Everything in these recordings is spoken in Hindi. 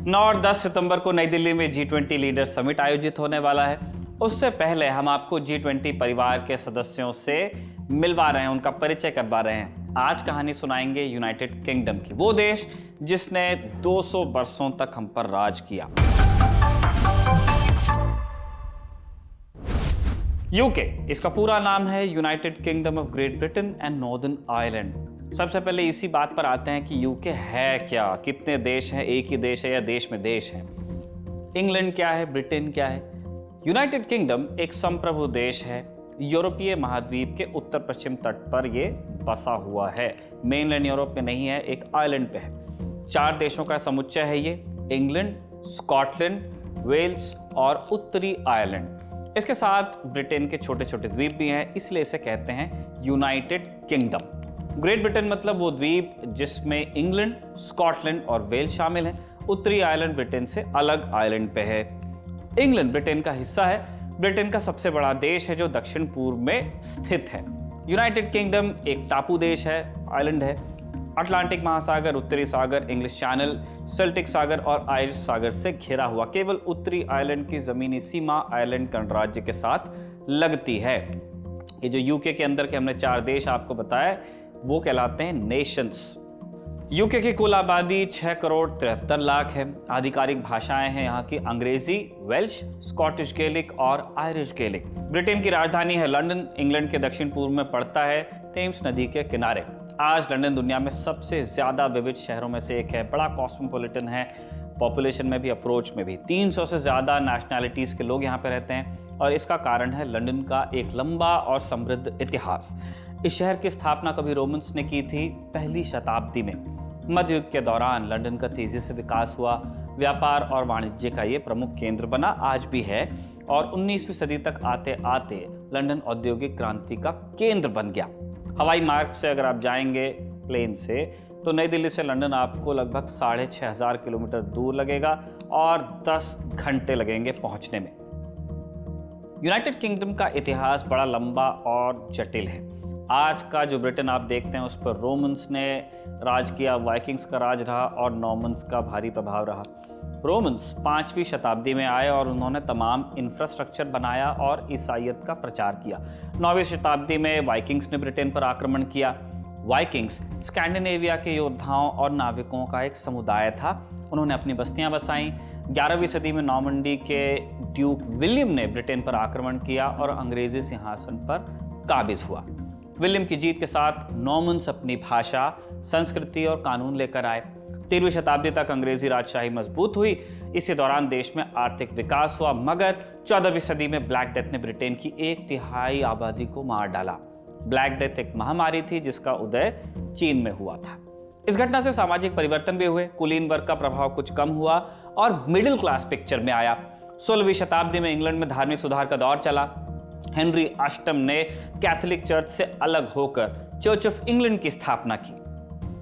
9 और 10 सितंबर को नई दिल्ली में G20 लीडर समिट आयोजित होने वाला है। उससे पहले हम आपको G20 परिवार के सदस्यों से मिलवा रहे हैं, उनका परिचय करवा रहे हैं। आज कहानी सुनाएंगे यूनाइटेड किंगडम की, वो देश जिसने 200 वर्षों तक हम पर राज किया। यूके, इसका पूरा नाम है United kingdom of great Britain and northern Ireland. सबसे पहले इसी बात पर आते हैं कि यूके है क्या, कितने देश हैं, एक ही देश है या देश में देश हैं। इंग्लैंड क्या है, ब्रिटेन क्या है। यूनाइटेड किंगडम एक संप्रभु देश है, यूरोपीय महाद्वीप के उत्तर पश्चिम तट पर यह बसा हुआ है। मेनलैंड यूरोप में नहीं है, एक आइलैंड पे है। 4 देशों का समुच्चय है ये, इंग्लैंड, स्कॉटलैंड, वेल्स और उत्तरी आयरलैंड। इसके साथ ब्रिटेन के छोटे छोटे द्वीप भी हैं, इसलिए इसे कहते हैं यूनाइटेड किंगडम। ग्रेट ब्रिटेन मतलब वो द्वीप जिसमें इंग्लैंड, स्कॉटलैंड और वेल्स शामिल हैं। उत्तरी आयरलैंड ब्रिटेन से अलग आइलैंड पे है। इंग्लैंड ब्रिटेन का हिस्सा है, ब्रिटेन का सबसे बड़ा देश है जो दक्षिण पूर्व में स्थित है। यूनाइटेड किंगडम एक टापू देश है, आइलैंड है। अटलांटिक महासागर, उत्तरी सागर, इंग्लिश चैनल, सेल्टिक सागर और आयरिश सागर से घिरा हुआ। केवल उत्तरी आयरलैंड की जमीनी सीमा आयरलैंड गणराज्य के साथ लगती है। ये जो यूके के अंदर के हमने 4 देश आपको बताए, वो कहलाते हैं नेशंस। यूके की कुल आबादी 6 करोड़ 73 लाख है। आधिकारिक भाषाएं हैं यहाँ की अंग्रेजी, वेल्श, स्कॉटिश गेलिक और आयरिश गेलिक। ब्रिटेन की राजधानी है लंदन, इंग्लैंड के दक्षिण पूर्व में पड़ता है, टेम्स नदी के किनारे। आज लंदन दुनिया में सबसे ज्यादा विविध शहरों में से एक है, बड़ा कॉस्मोपॉलिटन है, पॉपुलेशन में भी, अप्रोच में भी। 300 से ज्यादा नेशनैलिटीज के लोग यहाँ पे रहते हैं और इसका कारण है लंदन का एक लंबा और समृद्ध इतिहास। इस शहर की स्थापना कभी रोमन्स ने की थी पहली शताब्दी में। मध्य युग के दौरान लंदन का तेजी से विकास हुआ, व्यापार और वाणिज्य का ये प्रमुख केंद्र बना, आज भी है। और 19वीं सदी तक आते आते लंदन औद्योगिक क्रांति का केंद्र बन गया। हवाई मार्ग से अगर आप जाएंगे प्लेन से, तो नई दिल्ली से लंदन आपको लगभग 6500 किलोमीटर दूर लगेगा और 10 घंटे लगेंगे पहुंचने में। यूनाइटेड किंगडम का इतिहास बड़ा लंबा और जटिल है। आज का जो ब्रिटेन आप देखते हैं उस पर रोमन्स ने राज किया, वाइकिंग्स का राज रहा और नॉर्मन्स का भारी प्रभाव रहा। रोमन्स 5वीं शताब्दी में आए और उन्होंने तमाम इंफ्रास्ट्रक्चर बनाया और ईसाईयत का प्रचार किया। 9वीं शताब्दी में वाइकिंग्स ने ब्रिटेन पर आक्रमण किया। वाइकिंग्स स्कैंडिनेविया के योद्धाओं और नाविकों का एक समुदाय था। उन्होंने अपनी बस्तियां बसाईं। 11वीं सदी में नॉर्मंडी के ड्यूक विलियम ने ब्रिटेन पर आक्रमण किया और अंग्रेजी सिंहासन पर काबिज हुआ। विलियम की जीत के साथ नॉर्मन्स अपनी भाषा, संस्कृति और कानून लेकर आए। 13वीं शताब्दी तक अंग्रेजी राजशाही मजबूत हुई। इसी दौरान देश में आर्थिक विकास हुआ, मगर 14वीं सदी में ब्लैक डेथ ने ब्रिटेन की 1/3 आबादी को मार डाला। ब्लैक डेथ एक महामारी थी जिसका उदय चीन में हुआ था। इस घटना से सामाजिक परिवर्तन भी हुए, कुलीन वर्ग का प्रभाव कुछ कम हुआ और मिडिल क्लास पिक्चर में आया। 16वीं शताब्दी में इंग्लैंड में धार्मिक सुधार का दौर चला। हेनरी अष्टम ने कैथोलिक चर्च से अलग होकर चर्च ऑफ इंग्लैंड की स्थापना की।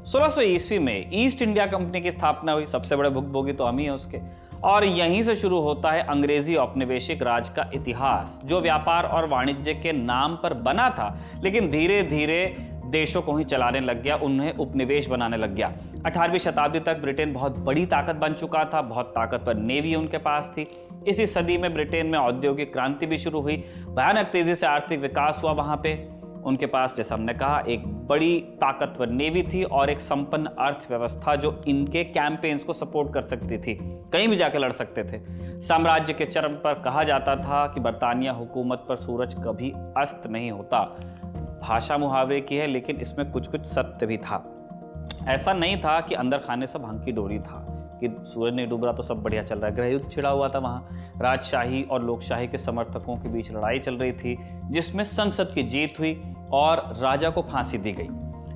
1600 ईस्वी में ईस्ट इंडिया कंपनी की स्थापना हुई। सबसे बड़े भुगतभोगी तो हम ही हैं उसके। और यहीं से शुरू होता है अंग्रेजी औपनिवेशिक राज का इतिहास, जो व्यापार और वाणिज्य के नाम पर बना था, लेकिन धीरे धीरे देशों को ही चलाने लग गया, उन्हें उपनिवेश बनाने लग गया। 18वीं शताब्दी तक ब्रिटेन बहुत बड़ी ताकत बन चुका था, बहुत ताकतवर नेवी उनके पास थी। इसी सदी में ब्रिटेन में औद्योगिक क्रांति भी शुरू हुई, भयानक तेजी से आर्थिक विकास हुआ। वहां पे उनके पास, जैसा हमने कहा, एक बड़ी ताकतवर नेवी थी और एक संपन्न अर्थव्यवस्था जो इनके कैंपेन्स को सपोर्ट कर सकती थी, कहीं भी जाके लड़ सकते थे। साम्राज्य के चरम पर कहा जाता था कि बरतानिया हुकूमत पर सूरज कभी अस्त नहीं होता। भाषा मुहावरे की है, लेकिन इसमें कुछ कुछ सत्य भी था। ऐसा नहीं था कि अंदर खाने सब हंकी डोरी था, कि सूरज नहीं डूब रहा तो सब बढ़िया चल रहा है। गृहयुद्ध छिड़ा हुआ था वहाँ। राजशाही और लोकशाही के समर्थकों के बीच लड़ाई चल रही थी, जिसमें संसद की जीत हुई और राजा को फांसी दी गई।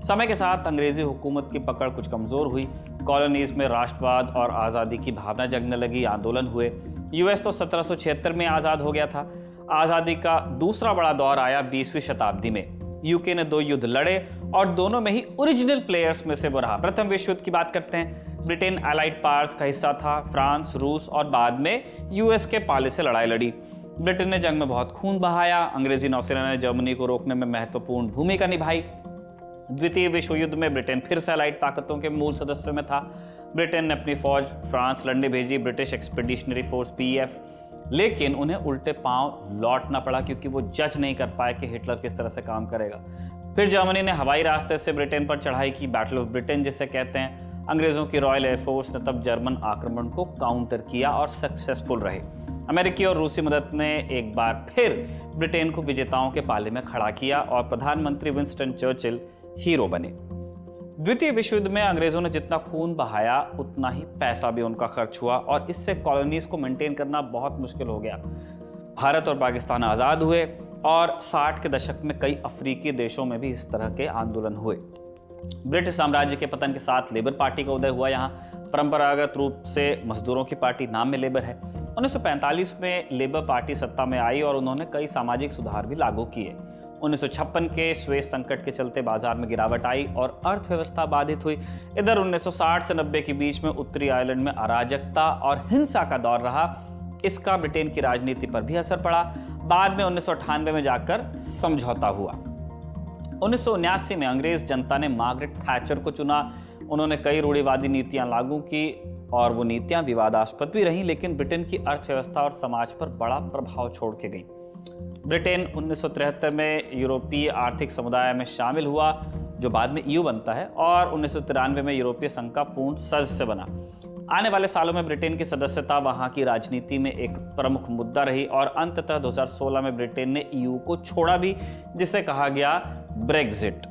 समय के साथ अंग्रेजी हुकूमत की पकड़ कुछ कमजोर हुई। कॉलोनीज में राष्ट्रवाद और आज़ादी की भावना जगने लगी, आंदोलन हुए। यूएस तो 1776 में आज़ाद हो गया था। आज़ादी का दूसरा बड़ा दौर आया 20वीं शताब्दी में। यूके ने 2 युद्ध लड़े और दोनों में ही ओरिजिनल प्लेयर्स में से वो रहा। प्रथम विश्व युद्ध की बात करते हैं। ब्रिटेन अलाइड पावर्स का हिस्सा था। फ्रांस, रूस और बाद में यूएस के पाले से लड़ाई लड़ी। ब्रिटेन ने जंग में बहुत खून बहाया। अंग्रेजी नौसेना ने जर्मनी को रोकने में महत्वपूर्ण भूमिका निभाई। द्वितीय विश्व युद्ध में ब्रिटेन फिर से अलाइड ताकतों के मूल सदस्यों में था। ब्रिटेन ने अपनी फौज फ्रांस लड़ने भेजी, ब्रिटिश एक्सपीडिशनरी फोर्स BEF, लेकिन उन्हें उल्टे पांव लौटना पड़ा क्योंकि वो जज नहीं कर पाए कि हिटलर किस तरह से काम करेगा। फिर जर्मनी ने हवाई रास्ते से ब्रिटेन पर चढ़ाई की, बैटल ऑफ ब्रिटेन जिसे कहते हैं। अंग्रेजों की रॉयल एयरफोर्स ने तब जर्मन आक्रमण को काउंटर किया और सक्सेसफुल रहे। अमेरिकी और रूसी मदद ने एक बार फिर ब्रिटेन को विजेताओं के पाले में खड़ा किया और प्रधानमंत्री विंस्टन चर्चिल हीरो बने। द्वितीय विश्व युद्ध में अंग्रेजों ने जितना खून बहाया उतना ही पैसा भी उनका खर्च हुआ और इससे कॉलोनीज को मेंटेन करना बहुत मुश्किल हो गया। भारत और पाकिस्तान आज़ाद हुए और 60 के दशक में कई अफ्रीकी देशों में भी इस तरह के आंदोलन हुए। ब्रिटिश साम्राज्य के पतन के साथ लेबर पार्टी का उदय हुआ। यहाँ परंपरागत रूप से मजदूरों की पार्टी, नाम में लेबर है। 1945 में लेबर पार्टी सत्ता में आई और उन्होंने कई सामाजिक सुधार भी लागू किए। 1956 के स्वेज संकट के चलते बाजार में गिरावट आई और अर्थव्यवस्था बाधित हुई। इधर 1960 से 90 के बीच में उत्तरी आयरलैंड में अराजकता और हिंसा का दौर रहा। इसका ब्रिटेन की राजनीति पर भी असर पड़ा। बाद में 1998 में जाकर समझौता हुआ। 1979 में अंग्रेज जनता ने मार्गरेट थैचर को चुना। उन्होंने कई रूढ़िवादी नीतियां लागू की और वो नीतियां विवादास्पद भी रहीं, लेकिन ब्रिटेन की अर्थव्यवस्था और समाज पर बड़ा प्रभाव छोड़ के गई। ब्रिटेन 1973 में यूरोपीय आर्थिक समुदाय में शामिल हुआ, जो बाद में EU बनता है, और 1993 में यूरोपीय संघ का पूर्ण सदस्य बना। आने वाले सालों में ब्रिटेन की सदस्यता वहां की राजनीति में एक प्रमुख मुद्दा रही और अंततः 2016 में ब्रिटेन ने EU को छोड़ा भी, जिसे कहा गया ब्रेक्जिट।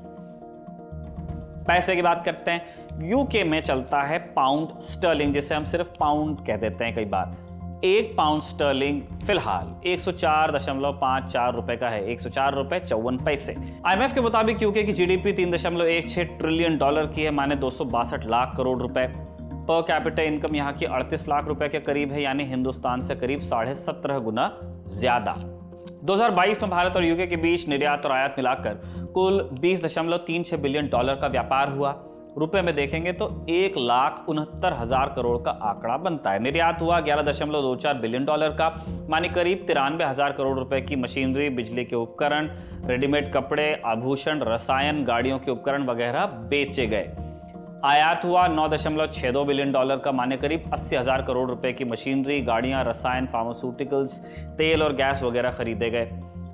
पैसे की बात करते हैं। यूके में चलता है पाउंड स्टर्लिंग, जिसे हम सिर्फ पाउंड कह देते हैं कई बार। एक पाउंड स्टर्लिंग फिलहाल 104.54 रुपए का है, 104 रुपए 54 पैसे। IMF के मुताबिक यूके की GDP 3.16 ट्रिलियन डॉलर की है, माने 262 लाख करोड़ रुपए। पर कैपिटा इनकम यहाँ की 38 लाख रुपए के करीब है, यानी हिंदुस्तान से करीब 17.5 गुना ज्यादा। 2022 में भारत और यूके के बीच निर्यात और आयात मिलाकर कुल 20.36 बिलियन डॉलर का व्यापार हुआ। रुपए में देखेंगे तो 1,69,000 करोड़ का आंकड़ा बनता है। निर्यात हुआ 11.24 बिलियन डॉलर का, मानी करीब 93,000 करोड़ रुपए की मशीनरी, बिजली के उपकरण, रेडीमेड कपड़े, आभूषण, रसायन, गाड़ियों के उपकरण वगैरह बेचे गए। आयात हुआ 9.62 बिलियन डॉलर का, माने करीब 80,000 करोड़ रुपए की मशीनरी, गाड़ियां, रसायन, फार्मास्यूटिकल्स, तेल और गैस वगैरह खरीदे गए।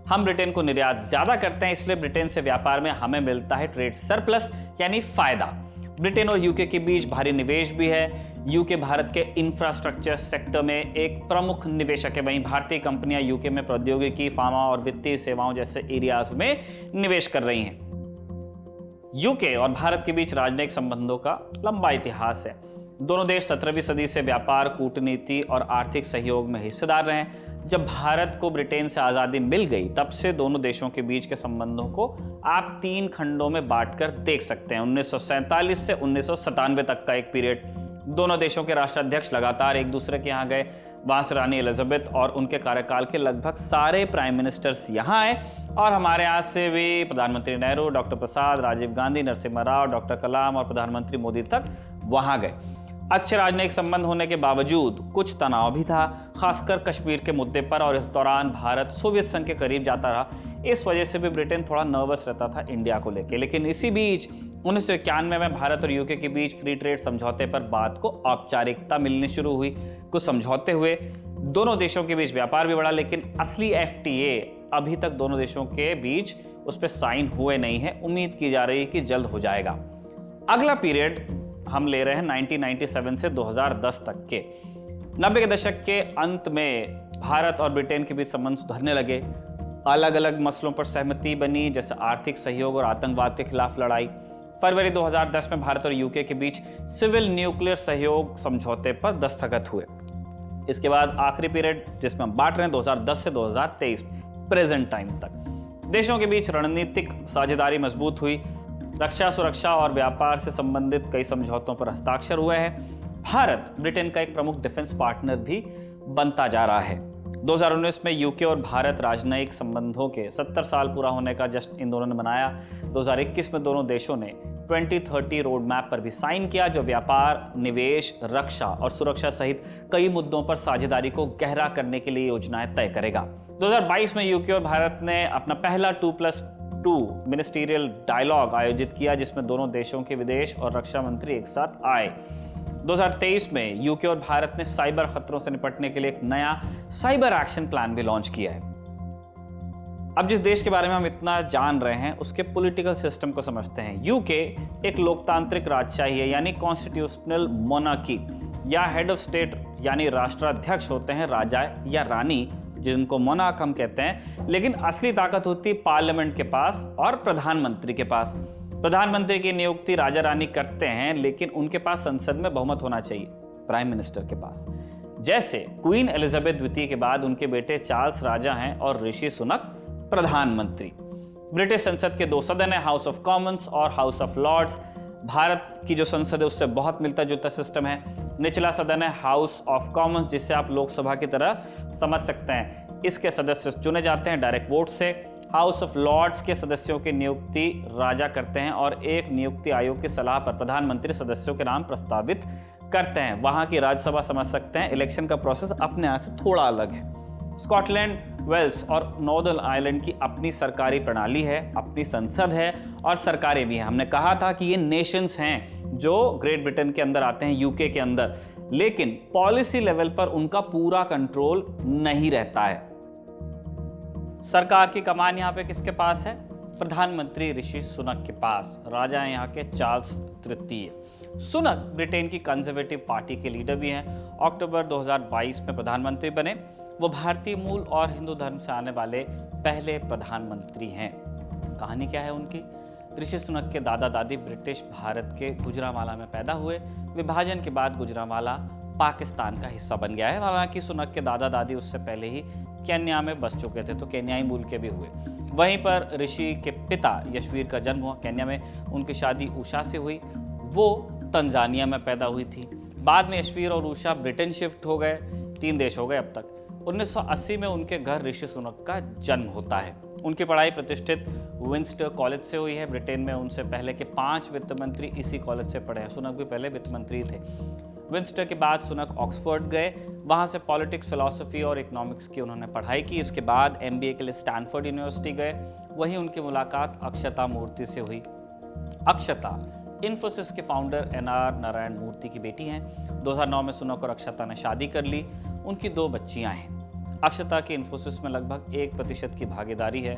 हम ब्रिटेन को निर्यात ज्यादा करते हैं, इसलिए ब्रिटेन से व्यापार में हमें मिलता है ट्रेड सरप्लस, यानी फायदा। ब्रिटेन और यूके के बीच भारी निवेश भी है। यूके भारत के इंफ्रास्ट्रक्चर सेक्टर में एक प्रमुख निवेशक है, वहीं भारतीय कंपनियां यूके में प्रौद्योगिकी, फार्मा और वित्तीय सेवाओं जैसे एरियाज में निवेश कर रही हैं। यूके और भारत के बीच राजनयिक संबंधों का लंबा इतिहास है। दोनों देश 17वीं सदी से व्यापार, कूटनीति और आर्थिक सहयोग में हिस्सेदार रहे। जब भारत को ब्रिटेन से आज़ादी मिल गई, तब से दोनों देशों के बीच के संबंधों को आप 3 खंडों में बांटकर देख सकते हैं। 1947 से 1997 तक का एक पीरियड। दोनों देशों के राष्ट्राध्यक्ष लगातार एक दूसरे के यहाँ गए। वहाँ से रानी एलिजाबेथ और उनके कार्यकाल के लगभग सारे प्राइम मिनिस्टर्स यहाँ आए और हमारे यहाँ से भी प्रधानमंत्री नेहरू, डॉक्टर प्रसाद, राजीव गांधी, नरसिम्हा राव, डॉक्टर कलाम और प्रधानमंत्री मोदी तक वहाँ गए। अच्छे राजनयिक संबंध होने के बावजूद कुछ तनाव भी था, खासकर कश्मीर के मुद्दे पर, और इस दौरान भारत सोवियत संघ के करीब जाता रहा। इस वजह से भी ब्रिटेन थोड़ा नर्वस रहता था इंडिया को लेकर। लेकिन इसी बीच 1991 में भारत और यूके के बीच फ्री ट्रेड समझौते पर बात को औपचारिकता मिलनी शुरू हुई। कुछ समझौते हुए, दोनों देशों के बीच व्यापार भी बढ़ा, लेकिन असली FTA अभी तक दोनों देशों के बीच उस पर साइन हुए नहीं है। उम्मीद की जा रही है कि जल्द हो जाएगा। अगला पीरियड हम ले रहे हैं 1997 से 2010 तक के। 90 के दशक के अंत में भारत और ब्रिटेन के बीच संबंध सुधरने लगे। अलग अलग मसलों पर सहमति बनी, जैसे आर्थिक सहयोग और आतंकवाद के खिलाफ लड़ाई। फरवरी 2010 में भारत और यूके के बीच सिविल न्यूक्लियर सहयोग समझौते पर दस्तखत हुए। इसके बाद आखिरी पीरियड जिसमें हम बांट रहे हैं 2010 से 2023 प्रेजेंट टाइम तक, देशों के बीच रणनीतिक साझेदारी मजबूत हुई। रक्षा, सुरक्षा और व्यापार से संबंधित कई समझौतों पर हस्ताक्षर हुए हैं। भारत ब्रिटेन का एक प्रमुख डिफेंस पार्टनर भी बनता जा रहा है। 2019 में यूके और भारत राजनयिक संबंधों के 70 साल पूरा होने का जश्न इन दोनों ने मनाया। 2021 में दोनों देशों ने 2030 रोड मैप पर भी साइन किया, जो व्यापार, निवेश, रक्षा और सुरक्षा सहित कई मुद्दों पर साझेदारी को गहरा करने के लिए योजनाएं तय करेगा। 2022 में यूके और भारत ने अपना पहला 2+2 टू मिनिस्टीरियल डायलॉग आयोजित किया, जिसमें दोनों देशों के विदेश और रक्षा मंत्री एक साथ आए। 2023 में यूके और भारत ने साइबर खतरों से निपटने के लिए एक नया साइबर एक्शन प्लान भी लॉन्च किया है। अब जिस देश के बारे में हम इतना जान रहे हैं उसके पॉलिटिकल सिस्टम को समझते हैं। यूके एक लोकतांत्रिक राजशाही है, यानी कॉन्स्टिट्यूशनल मोनार्की, या हेड ऑफ स्टेट यानी राष्ट्राध्यक्ष होते हैं राजा या रानी, जिनको मोनार्क हम कहते हैं, लेकिन असली ताकत होती है पार्लियामेंट के पास और प्रधानमंत्री के पास। प्रधानमंत्री की नियुक्ति राजा रानी करते हैं, लेकिन उनके पास संसद में बहुमत होना चाहिए प्राइम मिनिस्टर के पास। जैसे क्वीन एलिजाबेथ द्वितीय के बाद उनके बेटे चार्ल्स राजा हैं और ऋषि सुनक प्रधानमंत्री। ब्रिटिश संसद के 2 सदन है, हाउस ऑफ कॉमन्स और हाउस ऑफ लॉर्ड्स। भारत की जो संसद है उससे बहुत मिलता जुलता सिस्टम है। निचला सदन है हाउस ऑफ कॉमन्स, जिसे आप लोकसभा की तरह समझ सकते हैं। इसके सदस्य चुने जाते हैं डायरेक्ट वोट से। हाउस ऑफ लॉर्ड्स के सदस्यों की नियुक्ति राजा करते हैं और एक नियुक्ति आयोग की सलाह पर प्रधानमंत्री सदस्यों के नाम प्रस्तावित करते हैं। वहां की राज्यसभा समझ सकते हैं, इलेक्शन का प्रोसेस अपने यहाँ से थोड़ा अलग है। स्कॉटलैंड, वेल्स और नॉर्दर्न आयरलैंड की अपनी सरकारी प्रणाली है, अपनी संसद है और सरकारें भी हैं। हमने कहा था कि ये नेशंस हैं जो ग्रेट ब्रिटेन के अंदर आते हैं, यूके के अंदर, लेकिन पॉलिसी लेवल पर उनका पूरा कंट्रोल नहीं रहता है। सरकार की कमान यहाँ पे किसके पास है? प्रधानमंत्री ऋषि सुनक के पास। राजा हैं यहाँ के चार्ल्स तृतीय। सुनक ब्रिटेन की कंजर्वेटिव पार्टी के लीडर भी हैं। अक्टूबर 2022 में प्रधानमंत्री बने। वो भारतीय मूल और हिंदू धर्म से आने वाले पहले प्रधानमंत्री हैं। कहानी क्या है उनकी? ऋषि सुनक के दादा दादी ब्रिटिश भारत के गुजरांवाला में पैदा हुए। विभाजन के बाद गुजरांवाला पाकिस्तान का हिस्सा बन गया है। हालांकि सुनक के दादा दादी उससे पहले ही केन्या में बस चुके थे, तो केन्याई मूल के भी हुए। वहीं पर ऋषि के पिता यशवीर का जन्म हुआ केन्या में। उनकी शादी उषा से हुई, वो तंजानिया में पैदा हुई थी। बाद में यशवीर और उषा ब्रिटेन शिफ्ट हो गए। 3 देश हो गए अब तक। 1980 में उनके घर ऋषि सुनक का जन्म होता है। उनकी पढ़ाई प्रतिष्ठित विंस्टर कॉलेज से हुई है। ब्रिटेन में उनसे पहले के 5 वित्त मंत्री इसी कॉलेज से पढ़े हैं। सुनक भी पहले वित्त मंत्री थे। विंस्टर के बाद सुनक ऑक्सफोर्ड गए, वहाँ से पॉलिटिक्स, फिलॉसफी और इकोनॉमिक्स की उन्होंने पढ़ाई की। इसके बाद MBA के लिए स्टैनफोर्ड यूनिवर्सिटी गए। वहीं उनकी मुलाकात अक्षता मूर्ति से हुई। अक्षता इन्फोसिस के फाउंडर NR नारायण मूर्ति की बेटी हैं। 2009 में सुनक और अक्षता ने शादी कर ली। उनकी 2 बच्चियां हैं। अक्षता की इन्फोसिस में लगभग 1% की भागीदारी है।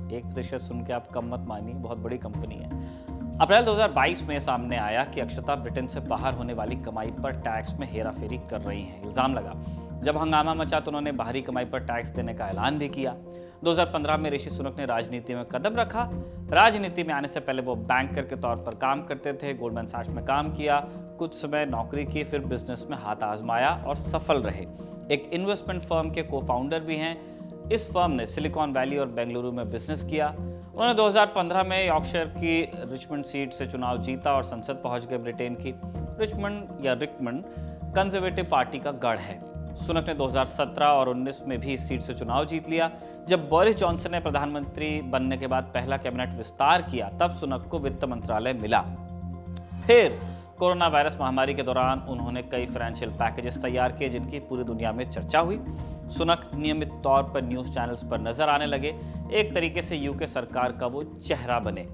1% सुन के आप कम मत मानिए, बहुत बड़ी कंपनी है। अप्रैल 2022 में सामने आया कि अक्षता ब्रिटेन से बाहर होने वाली कमाई पर टैक्स में हेराफेरी कर रही हैं। इल्जाम लगा। जब हंगामा मचा तो उन्होंने बाहरी कमाई पर टैक्स देने का ऐलान भी किया। 2015 में ऋषि सुनक ने राजनीति में कदम रखा। राजनीति में आने से पहले वो बैंकर के तौर पर काम करते थे। गोल्डमैन सैक्स में काम किया, कुछ समय नौकरी की, फिर बिजनेस में हाथ आजमाया और सफल रहे। एक इन्वेस्टमेंट फर्म के को-फाउंडर भी हैं। इस फर्म ने सिलिकॉन वैली और बेंगलुरु में बिजनेस किया। उन्होंने 2015 में यॉर्कशायर की रिचमंड सीट से चुनाव जीता और संसद पहुंच गए। ब्रिटेन की रिचमंड या रिकमंड कंजर्वेटिव पार्टी का गढ़ है। सुनक ने 2017 और 19 में भी इस सीट से चुनाव जीत लिया। जब बोरिस जॉनसन ने प्रधानमंत्री बनने के बाद पहला कैबिनेट विस्तार किया, तब सुनक को वित्त मंत्रालय मिला। फिर कोरोना वायरस महामारी के दौरान उन्होंने कई फाइनेंशियल पैकेजेस तैयार किए, जिनकी पूरी दुनिया में चर्चा हुई। सुनक नियमित तौर पर न्यूज़ चैनल्स पर नजर आने लगे। एक तरीके से यूके सरकार का वो चेहरा बने।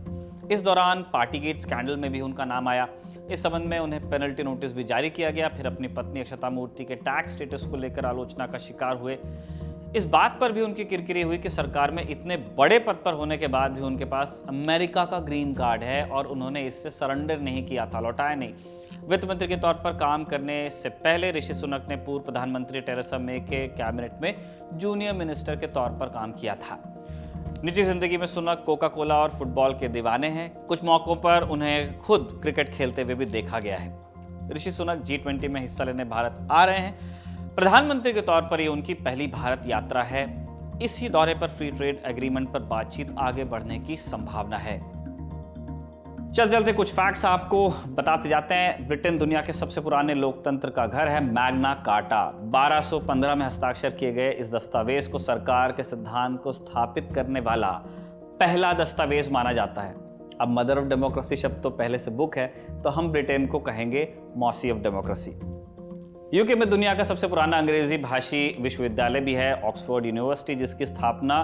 इस दौरान पार्टीगेट स्कैंडल में भी उनका नाम आया। इस संबंध में उन्हें पेनल्टी नोटिस भी जारी किया गया। फिर अपनी पत्नी अक्षता मूर्ति के टैक्स स्टेटस को लेकर आलोचना का शिकार हुए। इस बात पर भी उनकी किरकिरी हुई कि सरकार में इतने बड़े पद पर होने के बाद भी उनके पास अमेरिका का ग्रीन कार्ड है और उन्होंने इससे सरेंडर नहीं किया था, लौटाया नहीं। वित्त मंत्री के तौर पर काम करने से पहले ऋषि सुनक ने पूर्व प्रधानमंत्री टेरेसा मे के कैबिनेट में जूनियर मिनिस्टर के तौर पर काम किया था। निजी जिंदगी में सुनक कोका कोला और फुटबॉल के दीवाने हैं। कुछ मौकों पर उन्हें खुद क्रिकेट खेलते हुए भी देखा गया है। ऋषि सुनक G20 में हिस्सा लेने भारत आ रहे हैं। प्रधानमंत्री के तौर पर ये उनकी पहली भारत यात्रा है। इसी दौरे पर फ्री ट्रेड एग्रीमेंट पर बातचीत आगे बढ़ने की संभावना है। चलते कुछ फैक्ट्स आपको बताते जाते हैं। ब्रिटेन दुनिया के सबसे पुराने लोकतंत्र का घर है। मैग्ना कार्टा 1215 में हस्ताक्षर किए गए इस दस्तावेज को सरकार के सिद्धांत को स्थापित करने वाला पहला दस्तावेज माना जाता है। अब मदर ऑफ डेमोक्रेसी शब्द तो पहले से बुक है, तो हम ब्रिटेन को कहेंगे मॉसी ऑफ डेमोक्रेसी। यूके में दुनिया का सबसे पुराना अंग्रेजी भाषी विश्वविद्यालय भी है, ऑक्सफोर्ड यूनिवर्सिटी, जिसकी स्थापना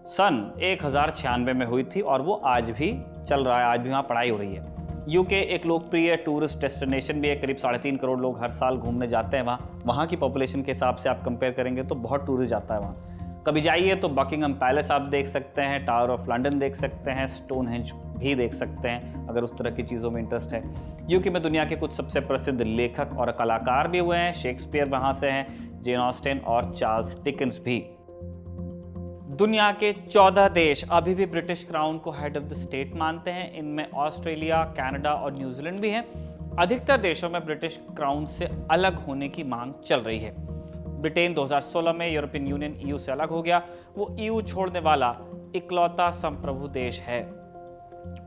सन 1096 में हुई थी और वो आज भी चल रहा है, आज भी वहाँ पढ़ाई हो रही है। यूके एक लोकप्रिय टूरिस्ट डेस्टिनेशन भी है, करीब 3.5 करोड़ लोग हर साल घूमने जाते हैं वहाँ की पॉपुलेशन के हिसाब से आप कंपेयर करेंगे तो बहुत टूरिस्ट जाता है वहाँ। कभी जाइए तो बकिंगम पैलेस आप देख सकते हैं, टावर ऑफ लंदन देख सकते हैं, स्टोनहेंज भी देख सकते हैं अगर उस तरह की चीज़ों में इंटरेस्ट है। यूके में दुनिया के कुछ सबसे प्रसिद्ध लेखक और कलाकार भी हुए हैं, शेक्सपियर वहाँ से हैं, जेन ऑस्टिन और चार्ल्स डिकेंस भी। दुनिया के 14 देश अभी भी ब्रिटिश क्राउन को हेड ऑफ द स्टेट मानते हैं। इनमें ऑस्ट्रेलिया, कनाडा और न्यूजीलैंड भी हैं। अधिकतर देशों में ब्रिटिश क्राउन से अलग होने की मांग चल रही है। ब्रिटेन 2016 में यूरोपियन यूनियन ईयू से अलग हो गया। वो ईयू छोड़ने वाला इकलौता संप्रभु देश है।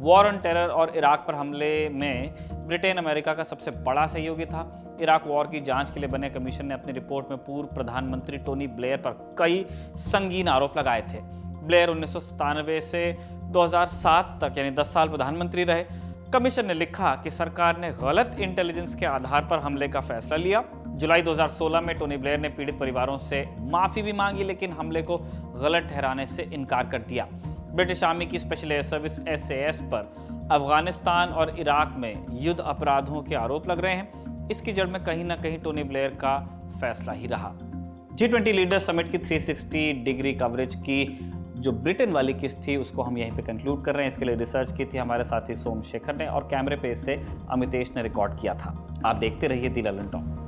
वॉर ऑन टेरर और इराक पर हमले में ब्रिटेन अमेरिका का सबसे बड़ा सहयोगी था। इराक वॉर की जांच के लिए बने कमीशन ने अपनी रिपोर्ट में पूर्व प्रधानमंत्री टोनी ब्लेयर पर कई संगीन आरोप लगाए थे। ब्लेयर 1997 से 2007 तक यानी 10 साल प्रधानमंत्री रहे। कमीशन ने लिखा कि सरकार ने गलत इंटेलिजेंस के आधार पर हमले का फैसला लिया। जुलाई 2016 में टोनी ब्लेयर ने पीड़ित परिवारों से माफी भी मांगी, लेकिन हमले को गलत ठहराने से इनकार कर दिया। ब्रिटिश आर्मी की स्पेशल एयर सर्विस SAS पर अफगानिस्तान और इराक में युद्ध अपराधों के आरोप लग रहे हैं। इसकी जड़ में कहीं ना कहीं टोनी ब्लेयर का फैसला ही रहा। G20 लीडर समिट की 360 डिग्री कवरेज की जो ब्रिटेन वाली किस्त थी उसको हम यहीं पे कंक्लूड कर रहे हैं। इसके लिए रिसर्च की थी हमारे साथी सोमशेखर ने और कैमरे पे इसे अमितेश ने रिकॉर्ड किया था। आप देखते रहिए दी ललन टॉक।